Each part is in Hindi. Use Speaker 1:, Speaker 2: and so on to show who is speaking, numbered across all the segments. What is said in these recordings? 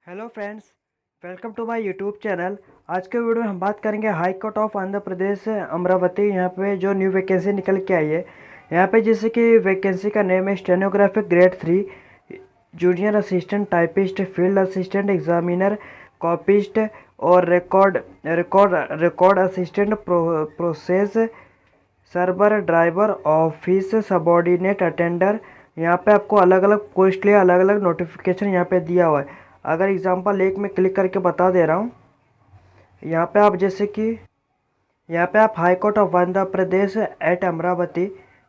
Speaker 1: Hello friends, welcome to my YouTube channel. आज के वीडियो में हम बात करेंगे high court of Andhra Pradesh Amaravati. यहाँ पे जो न्यू वैकेंसी निकल के आई है, यहाँ पे जैसे कि वैकेंसी का नेम है stenographic grade 3, junior assistant typist, field assistant, examiner, copyist और record assistant, process server, driver, office subordinate attender. यहाँ पे आपको अलग अलग पोस्ट के लिए अलग अलग नोटिफिकेशन यहाँ पे दिया हुआ है। अगर एग्जांपल एक में क्लिक करके बता दे रहा हूँ, यहाँ पे आप जैसे कि यहाँ पे आप high court of Andhra Pradesh at Amaravati,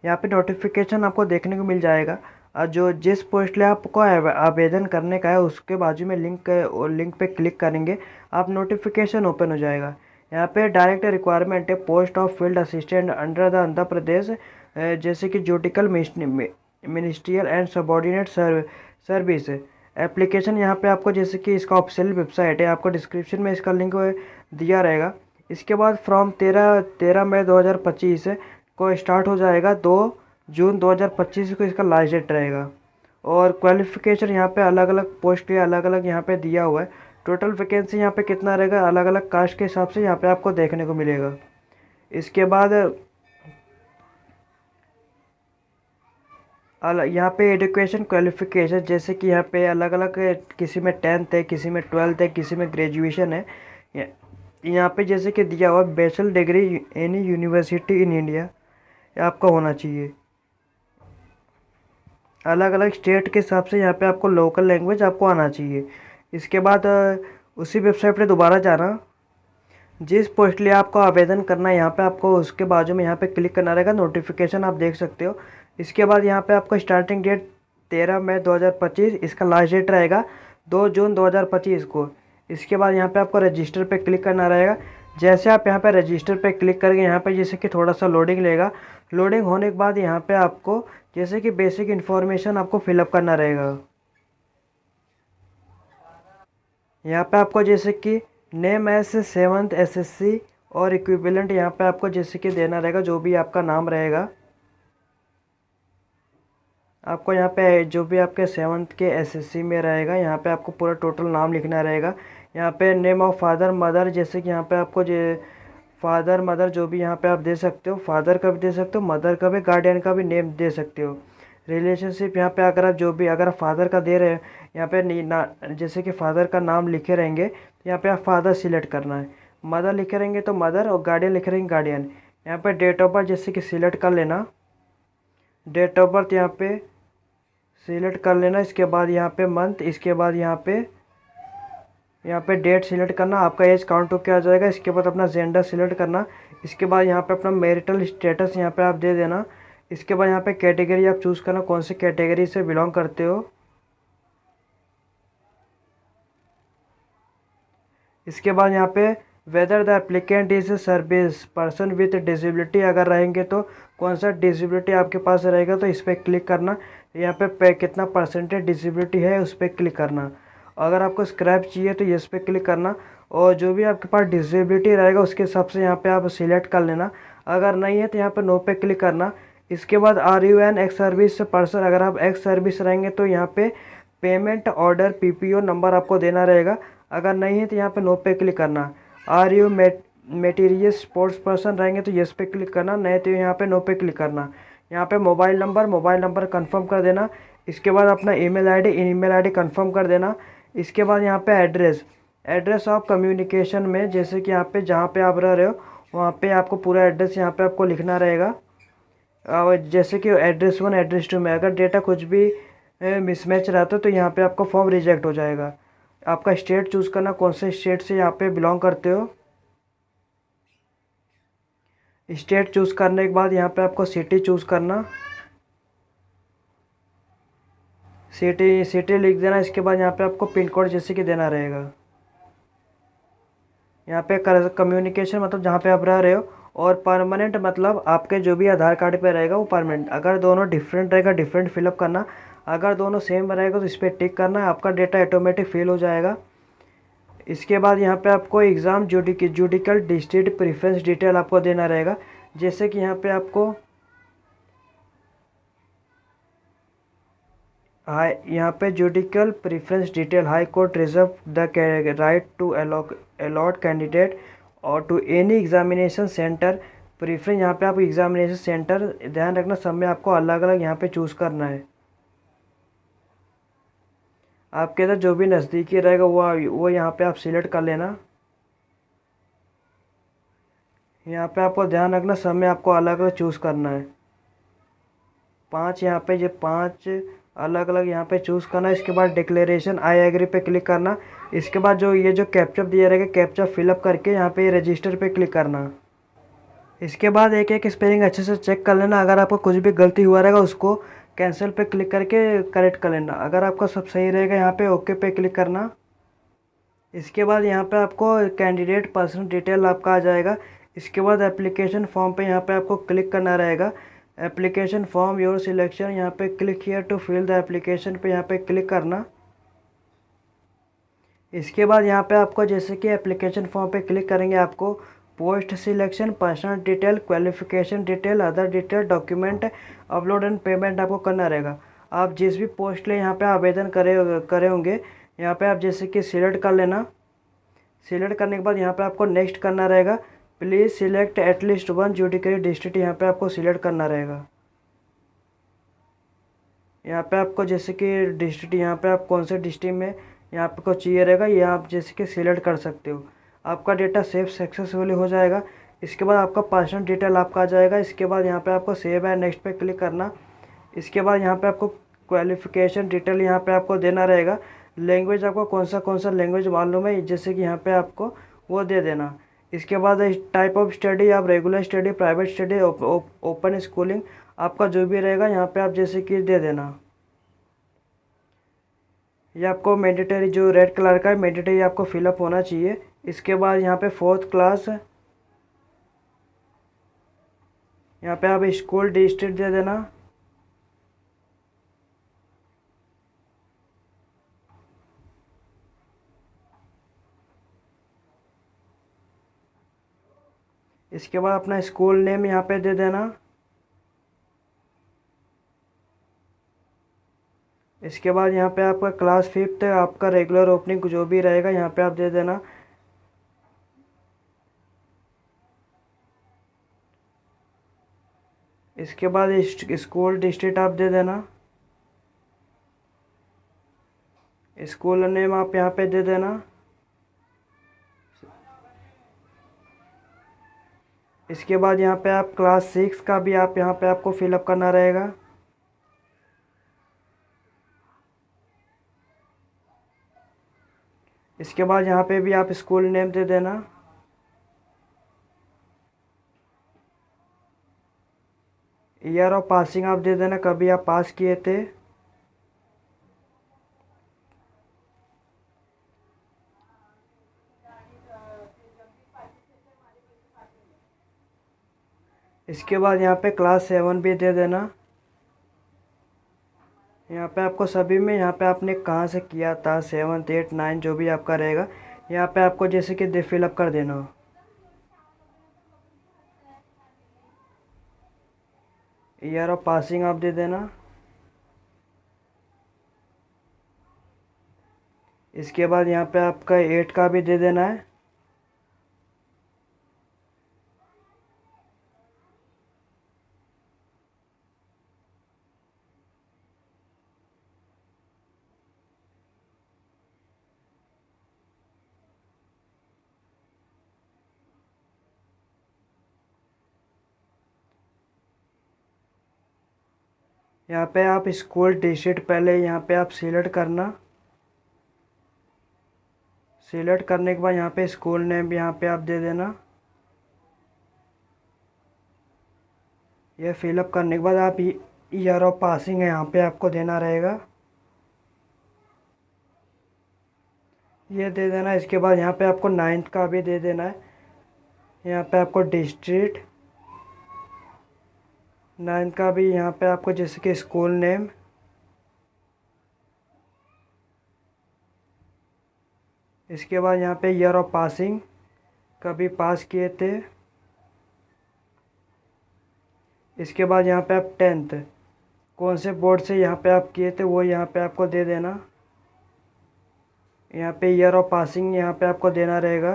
Speaker 1: यहाँ पे नोटिफिकेशन आपको देखने को मिल जाएगा। और जो जिस पोस्ट लिए आपको आवेदन करने का है उसके बाजू में लिंक पे क्लिक करेंगे, आप नोटिफिकेशन ओपन हो जाएगा। यहाँ पे डायरेक्ट रिक्वायरमेंट है post of field assistant under the Andhra Pradesh, जैसे कि judicial ministerial and subordinate service. Application यहाँ पे आपको जैसे कि इसका ऑफिशियल वेबसाइट है, आपको डिस्क्रिप्शन में इसका लिंक दिया रहेगा। इसके बाद फ्रॉम 13 मई 2025 को स्टार्ट हो जाएगा। 2 जून 2025 को इसका लास्ट डेट रहेगा। और क्वालिफिकेशन यहाँ पे अलग अलग पोस्ट के अलग अलग यहाँ पे दिया हुआ है। टोटल वैकेंसी यहाँ पे कितना रहेगा अलग अलग कास्ट के हिसाब से यहाँ पे आपको देखने को मिलेगा। इसके बाद यहाँ पे एजुकेशन क्वालिफिकेशन जैसे कि यहाँ पे अलग अलग, किसी में 10th है, किसी में 12th है, किसी में ग्रेजुएशन है। यहाँ पे जैसे कि दिया हुआ bachelor degree any university in India आपका होना चाहिए। अलग अलग स्टेट के हिसाब से यहाँ पे आपको लोकल लैंग्वेज आपको आना चाहिए। इसके बाद उसी वेबसाइट पे दोबारा जाना, जिस पोस्ट लिए आपको आवेदन करना है यहाँ पे आपको उसके बाजू में यहाँ पे क्लिक करना रहेगा। नोटिफिकेशन आप देख सकते हो। इसके बाद यहाँ पे आपको स्टार्टिंग डेट 13 मई 2025, इसका लास्ट डेट रहेगा 2 जून 2025 को। इसके बाद यहाँ पे आपको रजिस्टर पे क्लिक करना रहेगा। जैसे आप यहाँ पे रजिस्टर पे क्लिक करेंगे, यहाँ पे जैसे कि थोड़ा सा लोडिंग लेगा। लोडिंग होने के बाद यहाँ पे आपको जैसे कि बेसिक इन्फॉर्मेशन आपको फिलअप करना रहेगा। यहाँ पे आपको जैसे कि नेम एस 7th SSC और इक्विवेलेंट यहाँ पे आपको जैसे कि देना रहेगा, जो भी आपका नाम रहेगा। आपको यहाँ पे जो भी आपके 7th के SSC में रहेगा, यहाँ पे आपको पूरा टोटल नाम लिखना रहेगा। यहाँ पे नेम ऑफ फादर मदर, जैसे कि यहाँ पे आपको फादर मदर जो भी यहाँ पे आप दे सकते हो, फादर का भी दे सकते हो, मदर का भी, गार्डियन का भी नेम दे सकते हो। रिलेशनशिप यहाँ पे अगर आप जो भी अगर फादर का दे रहे हैं, यहाँ पे जैसे कि फादर का नाम लिखे रहेंगे तो यहाँ पे आप फादर सिलेक्ट करना है। मदर लिखे रहेंगे तो मदर, और गार्डियन लिखे रहेंगे गार्डियन। यहाँ पे डेट ऑफ बर्थ जैसे कि सिलेक्ट कर लेना, डेट ऑफ बर्थ यहाँ पे सिलेक्ट कर लेना। इसके बाद यहाँ पे मंथ, इसके बाद यहाँ पे डेट सिलेक्ट करना, आपका एज काउंट होकर आ जाएगा। इसके बाद अपना जेंडर सिलेक्ट करना। इसके बाद यहाँ पे अपना मैरिटल स्टेटस यहाँ पे आप दे देना। इसके बाद यहाँ पे कैटेगरी आप चूज़ करना, कौन सी कैटेगरी से बिलोंग करते हो। इसके बाद यहाँ पे weather the applicant is service person with disability, अगर रहेंगे तो कौन सा डिसेबिलिटी आपके पास रहेगा तो इस पर क्लिक करना। यहाँ पे कितना परसेंटेज डिसेबिलिटी है उस पर क्लिक करना। अगर आपको स्क्रैप चाहिए तो इस पर क्लिक करना, और जो भी आपके पास डिसेबिलिटी रहेगा उसके हिसाब से यहाँ पे आप सिलेक्ट कर लेना। अगर नहीं है तो यहाँ पे नो पे क्लिक करना। इसके बाद are you an ex service person, अगर आप एक्स सर्विस रहेंगे तो यहाँ पे पेमेंट ऑर्डर PPO नंबर आपको देना रहेगा। अगर नहीं है तो यहाँ पे नो पे क्लिक करना। Are you material sports person रहेंगे तो यस पे क्लिक करना, नहीं तो यहाँ पे नो पे क्लिक करना। यहाँ पे मोबाइल नंबर कंफर्म कर देना। इसके बाद अपना ईमेल आईडी कंफर्म कर देना। इसके बाद यहाँ पे एड्रेस ऑफ कम्युनिकेशन में, जैसे कि यहाँ पे जहाँ पे आप रह रहे हो वहाँ पे आपको पूरा एड्रेस यहाँ पे आपको लिखना रहेगा। और जैसे कि एड्रेस 1 एड्रेस 2 में अगर डेटा कुछ भी मिसमैच रहता है तो यहाँ पे आपका फॉर्म रिजेक्ट हो जाएगा। आपका स्टेट चूज़ करना, कौन से स्टेट से यहाँ पे बिलोंग करते हो। स्टेट चूज़ करने के बाद यहाँ पे आपको सिटी चूज़ करना, सिटी लिख देना। इसके बाद यहाँ पे आपको पिन कोड जैसे कि देना रहेगा। यहाँ पे कम्युनिकेशन मतलब जहाँ पे आप रह रहे हो, और परमानेंट मतलब आपके जो भी आधार कार्ड पे रहेगा वो परमानेंट। अगर दोनों डिफरेंट रहेगा डिफरेंट फिलअप करना, अगर दोनों सेम रहेगा तो इस पर टिक करना है, आपका डेटा ऑटोमेटिक फिल हो जाएगा। इसके बाद यहाँ पे आपको exam judicial district preference detail आपको देना रहेगा। जैसे कि यहाँ पे आपको हाई यहाँ पे judicial preference detail, high court reserve the right to allot candidate और to any examination centre preference. यहाँ पे आप एग्जामिनेशन सेंटर ध्यान रखना, सब में आपको अलग अलग यहाँ पे चूज़ करना है। आपके इधर जो भी नज़दीकी रहेगा वो यहाँ पे आप सिलेक्ट कर लेना। यहाँ पे आपको ध्यान रखना, सब में आपको अलग अलग चूज़ करना है। 5 यहाँ पे, ये 5 अलग अलग यहाँ पे चूज़ करना। इसके बाद डिक्लेरेशन आई एग्री पे क्लिक करना। इसके बाद ये जो कैप्चा दिया रहेगा, कैप्चा फिलअप करके यहाँ पे रजिस्टर पे क्लिक करना। इसके बाद एक एक स्पेलिंग अच्छे से चेक कर लेना। अगर आपको कुछ भी गलती हुआ रहेगा उसको कैंसिल पे क्लिक करके करेक्ट कर लेना। अगर आपका सब सही रहेगा यहाँ पे ओके पे क्लिक करना। इसके बाद यहाँ पे आपको कैंडिडेट पर्सनल डिटेल आपका आ जाएगा। इसके बाद एप्लीकेशन फॉर्म पे यहाँ पे आपको क्लिक करना रहेगा। एप्लीकेशन फॉर्म योर सिलेक्शन, यहाँ पे click here to fill the application पे यहाँ पे क्लिक करना। इसके बाद यहाँ पे आपको जैसे कि एप्लीकेशन फॉर्म पे क्लिक करेंगे, आपको post selection, personal detail, qualification detail, other detail, document upload and payment आपको करना रहेगा। आप जिस भी पोस्ट लिए यहाँ पे आवेदन करे होंगे, यहाँ पे आप जैसे कि सिलेक्ट कर लेना। सिलेक्ट करने के बाद यहाँ पे आपको नेक्स्ट करना रहेगा। Please select at least one judiciary district, यहाँ पे आपको सिलेक्ट करना रहेगा। यहाँ पे आपको जैसे कि डिस्ट्रिक्ट, यहाँ पे आप कौन से डिस्ट्रिक्ट में यहाँ पे को चाहिए रहेगा, ये आप जैसे कि सिलेक्ट कर सकते हो। आपका डेटा सेव सक्सेसफुली हो जाएगा। इसके बाद आपका पर्सनल डिटेल आपका आ जाएगा। इसके बाद यहाँ पे आपको सेव एंड नेक्स्ट पे क्लिक करना। इसके बाद यहाँ पे आपको क्वालिफिकेशन डिटेल यहाँ पे आपको देना रहेगा। लैंग्वेज आपको कौन सा लैंग्वेज मालूम है, जैसे कि यहाँ पे आपको वो दे देना। इसके बाद टाइप ऑफ स्टडी, आप regular study, private study, open schooling, आपका जो भी रहेगा यहाँ पे आप जैसे कि दे देना। ये आपको मैंडेटरी जो रेड कलर का है मैंडेटरी आपको फिलअप होना चाहिए। इसके बाद यहाँ पे 4th क्लास, यहाँ पे आप स्कूल डिस्ट्रिक्ट दे देना। इसके बाद अपना स्कूल नेम यहाँ पे दे देना। इसके बाद यहाँ पे आपका क्लास 5th आपका रेगुलर ओपनिंग जो भी रहेगा यहाँ पे आप दे देना। इसके बाद स्कूल डिस्ट्रिक्ट आप दे देना। स्कूल नेम आप यहाँ पे दे देना। इसके बाद यहाँ पे आप क्लास 6 का भी आप यहाँ पे आपको फिलअप करना रहेगा। इसके बाद यहाँ पे भी आप स्कूल नेम दे देना। ईयर ऑफ पासिंग आप दे देना, कभी आप पास किए थे। इसके बाद यहाँ पे क्लास 7 भी दे देना। यहाँ पे आपको सभी में यहाँ पे आपने कहाँ से किया था, 7th 8th 9 जो भी आपका रहेगा यहाँ पे आपको जैसे कि दे फिलअप कर देना। ईयर ऑफ पासिंग आप दे देना। इसके बाद यहाँ पे आपका 8 का भी दे देना है। यहाँ पे आप स्कूल डिस्ट्रिक्ट पहले यहाँ पे आप सिलेक्ट करना। सिलेक्ट करने के बाद यहाँ पे स्कूल नेम भी यहाँ पे आप दे देना। ये फिलअप करने के बाद आप ईयर ऑफ पासिंग है यहाँ पे आपको देना रहेगा, ये दे देना। इसके बाद यहाँ पे आपको 9th का भी दे देना है। यहाँ पे आपको डिस्ट्रिक्ट 9th का भी यहाँ पे आपको जैसे कि स्कूल नेम। इसके बाद यहाँ पे ईयर ऑफ पासिंग, कभी पास किए थे। इसके बाद यहाँ पे आप 10th कौन से बोर्ड से यहाँ पे आप किए थे वो यहाँ पे आपको दे देना। यहाँ पे ईयर ऑफ पासिंग यहाँ पे आपको देना रहेगा।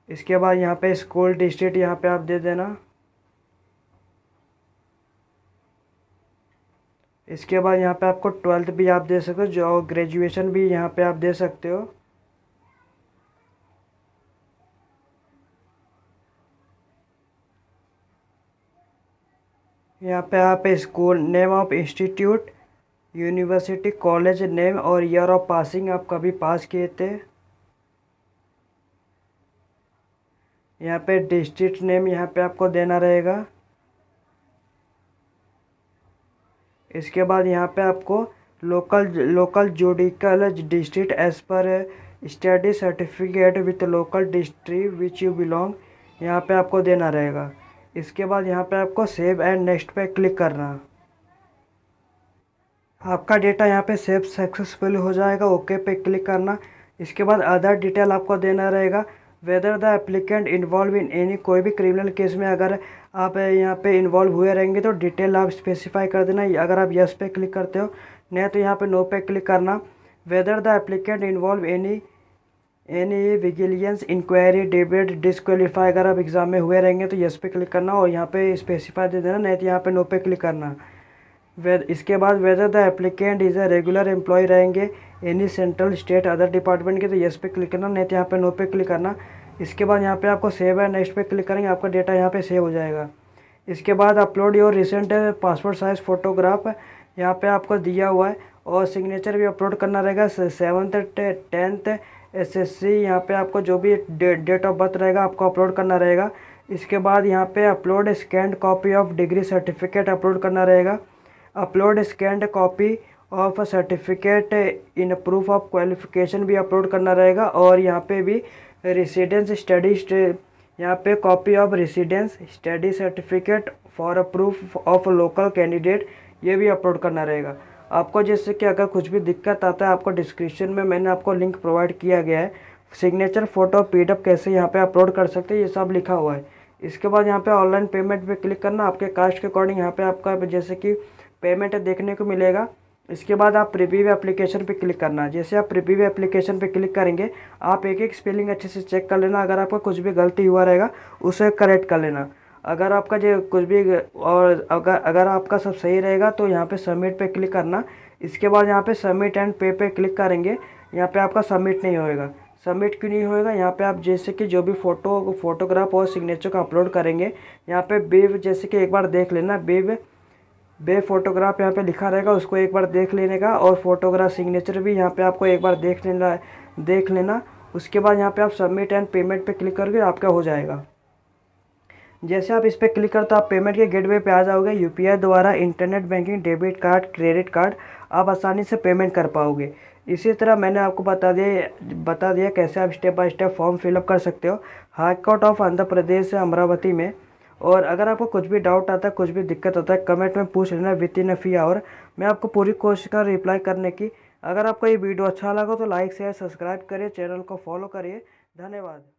Speaker 1: इसके बाद यहाँ पे स्कूल डिस्ट्रिक्ट यहाँ पे आप दे देना। इसके बाद यहाँ पे आपको 12th भी आप दे सकते हो, जो ग्रेजुएशन भी यहाँ पे आप दे सकते हो। यहाँ पे आप school name of institute, university, college name और ईयर ऑफ पासिंग आप कभी पास किए थे। यहाँ पे डिस्ट्रिक्ट नेम यहाँ पे आपको देना रहेगा। इसके बाद यहाँ पे आपको local judicial district as per study certificate with local district which you belong यहाँ पे आपको देना रहेगा। इसके बाद यहाँ पे आपको सेव एंड नेक्स्ट पे क्लिक करना। आपका डेटा यहाँ पे सेव सक्सेसफुल हो जाएगा, ओके पे क्लिक करना। इसके बाद अदर डिटेल आपको देना रहेगा। Weather the applicant involve in any, कोई भी क्रिमिनल केस में अगर आप यहाँ पे इन्वॉल्व हुए रहेंगे तो डिटेल आप स्पेसिफाई कर देना। अगर आप यस पे क्लिक करते हो, नहीं तो यहाँ पे नो पे क्लिक करना। Whether the applicant involve any vigilance inquiry debate disqualify, अगर आप एग्जाम में हुए रहेंगे तो यस पे क्लिक करना और यहाँ पे स्पेसिफाई दे देना, नहीं तो यहाँ पे नो पे क्लिक करना। इसके बाद whether the applicant is a regular employee रहेंगे any central state other department के, तो यस पे क्लिक करना, नहीं तो यहाँ पे नो पे क्लिक करना। इसके बाद यहाँ पे आपको सेव एंड नेक्स्ट पे क्लिक करेंगे, आपका डेटा यहाँ पे सेव हो जाएगा। इसके बाद upload your recent passport size photograph यहाँ पे आपको दिया हुआ है और सिग्नेचर भी अपलोड करना रहेगा। 7th 10th SSC यहाँ पे आपको जो भी डेट ऑफ बर्थ रहेगा आपको अपलोड करना रहेगा। इसके बाद यहाँ पे upload scanned copy of degree certificate upload करना रहेगा। Upload scanned copy of certificate in proof of qualification भी अपलोड करना रहेगा। और यहाँ पे भी रेसिडेंस स्टडी यहाँ पे copy of residence study certificate for proof of local candidate ये भी अपलोड करना रहेगा। आपको जैसे कि अगर कुछ भी दिक्कत आता है, आपको डिस्क्रिप्शन में मैंने आपको लिंक प्रोवाइड किया गया है, सिग्नेचर फ़ोटो PDF कैसे यहाँ पे अपलोड कर सकते हैं ये सब लिखा हुआ है। इसके बाद यहाँ पे ऑनलाइन पेमेंट पे क्लिक करना। आपके कास्ट के अकॉर्डिंग यहाँ पे आपका जैसे कि पेमेंट देखने को मिलेगा। इसके बाद आप प्रीव्यू एप्लीकेशन पे क्लिक करना। जैसे आप प्रीव्यू एप्लीकेशन पे क्लिक करेंगे, आप एक एक स्पेलिंग अच्छे से चेक कर लेना। अगर आपका कुछ भी गलती हुआ रहेगा उसे करेक्ट कर लेना। अगर आपका जो कुछ भी और अगर आपका सब सही रहेगा तो यहाँ पे सबमिट पे क्लिक करना। इसके बाद यहाँ पे सबमिट एंड पे पे क्लिक करेंगे, यहाँ पे आपका सबमिट नहीं होएगा। सबमिट क्यों नहीं होएगा? यहाँ पे आप जैसे कि जो भी फोटोग्राफ और सिग्नेचर का अपलोड करेंगे, यहाँ पे बेव जैसे कि एक बार देख लेना, बे फोटोग्राफ यहाँ पे लिखा रहेगा, उसको एक बार देख लेने का। और फोटोग्राफ सिग्नेचर भी यहाँ पे आपको एक बार देख लेना। उसके बाद यहाँ पे आप सबमिट एंड पेमेंट पे क्लिक करके आपका हो जाएगा। जैसे आप इस पर क्लिक करते हो आप पेमेंट के गेटवे पे आ जाओगे। UPI द्वारा internet banking, debit card, credit card आप आसानी से पेमेंट कर पाओगे। इसी तरह मैंने आपको बता दिया कैसे आप step by step form fill up कर सकते हो high court of Andhra Pradesh Amravati में। और अगर आपको कुछ भी डाउट आता है, कुछ भी दिक्कत आता है, कमेंट में पूछ लेना within a free hour. मैं आपको पूरी कोशिश कर रिप्लाई करने की। अगर आपको ये वीडियो अच्छा लगा तो लाइक शेयर सब्सक्राइब करिए, चैनल को फॉलो करिए। धन्यवाद।